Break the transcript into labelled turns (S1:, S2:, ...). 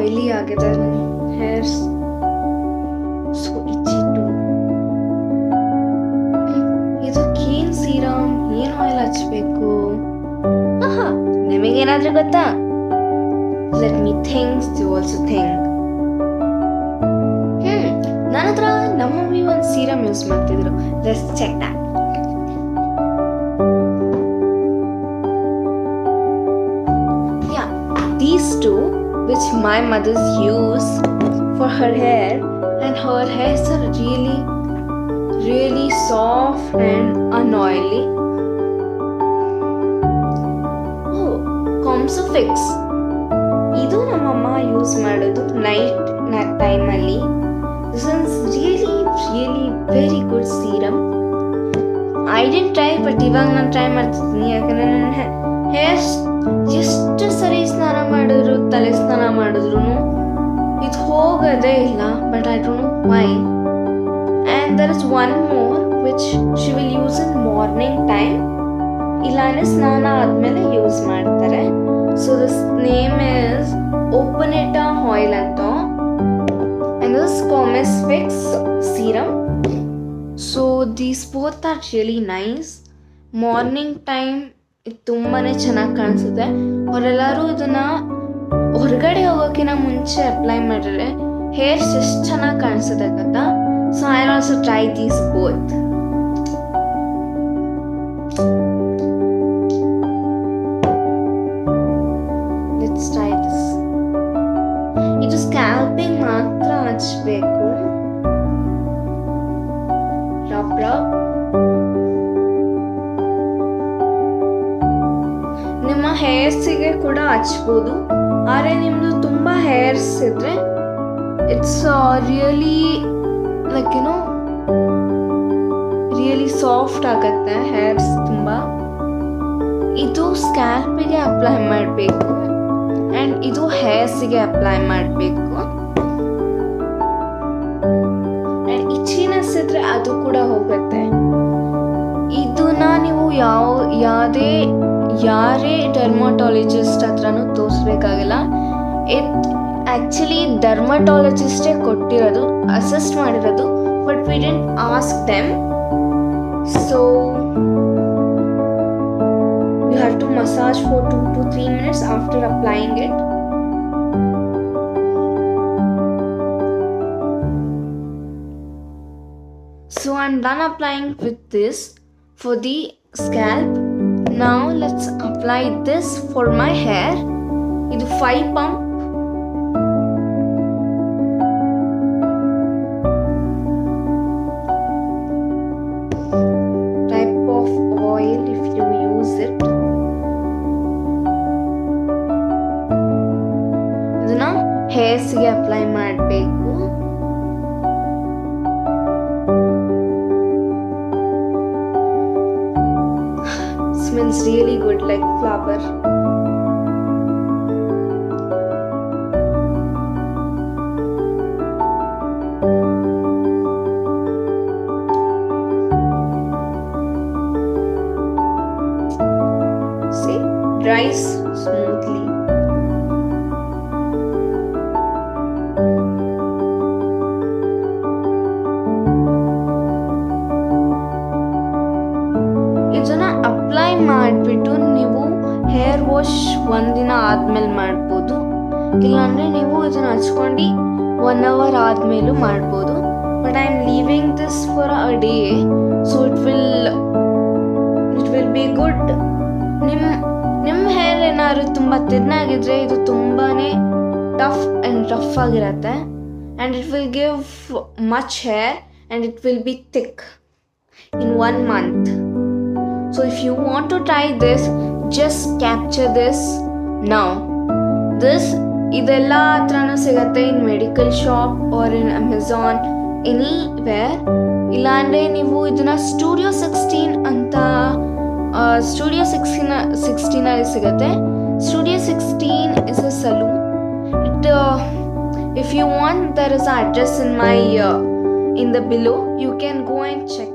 S1: Oily ಆಗಿದೆ ನನ್ನ hair, so itchy too. ಇದಕ್ಕೇನ್ ಸೀರಮ್, ಏನ್ ಆಯಿಲ್ ಹಚ್ಬೇಕು? ನಿಮಗೇನಾದ್ರೂ ಗೊತ್ತಾ? Let me think, you also think. ನನ್ನ ಹತ್ರ ನಮ್ಮ ಮಮ್ಮಿ ಒಂದು ಸೀರಮ್ ಯೂಸ್ ಮಾಡ್ತಿದ್ರು. Let's check that. Yeah, these two which my mother's use for her hair, and her hairs are really soft and unoily. Oh, Comsofix. ಇದು ನಮ್ಮಮ್ಮ use ಮಾಡೋದು night ಟೈಮಲ್ಲಿ. This is really very good serum. I didn't try, but ಇವಾಗ ನಾನು try ಮಾಡ್ತಿದ್ದೀನಿ. ಯಾಕಂದರೆ ನನ್ನ hair ಎಷ್ಟು ಸರಿ ಸ್ನಾನ ಮಾಡಿದ್ರು, ತಲೆ ಸ್ನಾನ ಮಾಡಿದ್ರು ಇದು ಹೋಗೋದೇ ಇಲ್ಲ. But I don't know why. And there is one more which she will use in morning time, ಇಲ್ಲಾಂದರೆ ಸ್ನಾನ ಆದಮೇಲೆ ಯೂಸ್ ಮಾಡ್ತಾರೆ. ಸೊ ದಿಸ್ ನೇಮ್ ಇಸ್ ಓಪನೇಟಾ ಆಯಿಲ್ ಅಂತ. And this Comsofix serum. So these both are really nice. Morning time ಇದು ತುಂಬಾ ಚೆನ್ನಾಗಿ ಕಾಣಿಸುತ್ತೆ. ಅವರೆಲ್ಲರೂ ಇದನ್ನು ಹೊರಗಡೆ ಹೋಗೋಕ್ಕಿಂತ ಮುಂಚೆ ಅಪ್ಲೈ ಮಾಡಿದ್ರೆ ಹೇರ್ಸ್ ಎಷ್ಟು ಚೆನ್ನಾಗಿ ಕಾಣಿಸುತ್ತೆ ಗೊತ್ತಾ. So I also try these both. Let's try this. ಇದು ಸ್ಕ್ಯಾಲ್ಪಿಂಗ್ ಮಾತ್ರ ಹಚ್ಚಬೇಕು. ರಬ್ ನಿಮ್ಮ ಹೇರ್ಸಿಗೆ ಕೂಡ ಹಚ್ಬೋದು. ಆದರೆ ನಿಮ್ಮದು ತುಂಬ ಹೇರ್ಸ್ ಇದ್ರೆ it's really like really soft ಆಗುತ್ತೆ ಹೇರ್ಸ್ ತುಂಬ. ಇದು ಸ್ಕ್ಯಾಲ್ಪಿಗೆ ಅಪ್ಲೈ ಮಾಡಬೇಕು ಆ್ಯಂಡ್ ಇದು ಹೇರ್ಸಿಗೆ ಅಪ್ಲೈ ಮಾಡಬೇಕು. ಆ್ಯಂಡ್ ಇಚ್ಚಿನೆಸ್ ಇದ್ರೆ ಅದು ಕೂಡ ಹೋಗುತ್ತೆ. ಇದನ್ನ ನೀವು ಯಾರೇ ಡರ್ಮಟಾಲಜಿಸ್ಟ್ ಹತ್ರನೂ ತೋರಿಸ್ಬೇಕಾಗಿಲ್ಲ. ಆ್ಯಕ್ಚುಲಿ ಡರ್ಮಟಾಲಜಿಸ್ಟೇ ಕೊಟ್ಟಿರೋದು, ಅಸಿಸ್ಟ್ ಮಾಡಿರೋದು. But we didn't ask them. So you have to massage for 2 to 3 minutes after applying it. So I'm done applying with this for the scalp. Now let's apply this for my hair. Idu 5 pump. Type of oil if you use it. ಇದನ್ನ ಹೇರ್ಸ್ಗೆ apply ಮಾಡಬೇಕು. Smells really good like flower. See, dries smoothly. ಇದನ್ನ apply ಮಾಡಿಬಿಟ್ಟು ನೀವು hair wash ಒಂದಿನ ಆದಮೇಲೆ ಮಾಡ್ಬೋದು. ಇಲ್ಲಾಂದರೆ ನೀವು ಇದನ್ನು ಹಚ್ಕೊಂಡು 1 hour ಆದಮೇಲೂ ಮಾಡ್ಬೋದು. But I am leaving this for a day, so it will be good. ನಿಮ್ಮ ಹೇರ್ ಏನಾದ್ರು ತುಂಬ ತಿನ್ನಾಗಿದ್ರೆ ಇದು ತುಂಬಾ ಟಫ್ ಆ್ಯಂಡ್ ರಫ್ ಆಗಿರುತ್ತೆ. And it will give much hair and it will be thick in 1 month. So if you want to try this, just capture this now. This ಇದೆಲ್ಲ ಹತ್ರನೂ ಸಿಗುತ್ತೆ, in medical shop or in Amazon, anywhere. ಇಲ್ಲಾಂದರೆ ನೀವು ಇದನ್ನು studio 16 ಅಂತ studio 16 ಸಿಗುತ್ತೆ. Studio 16 is a saloon. If you want, there is an address in the below. You can go and check.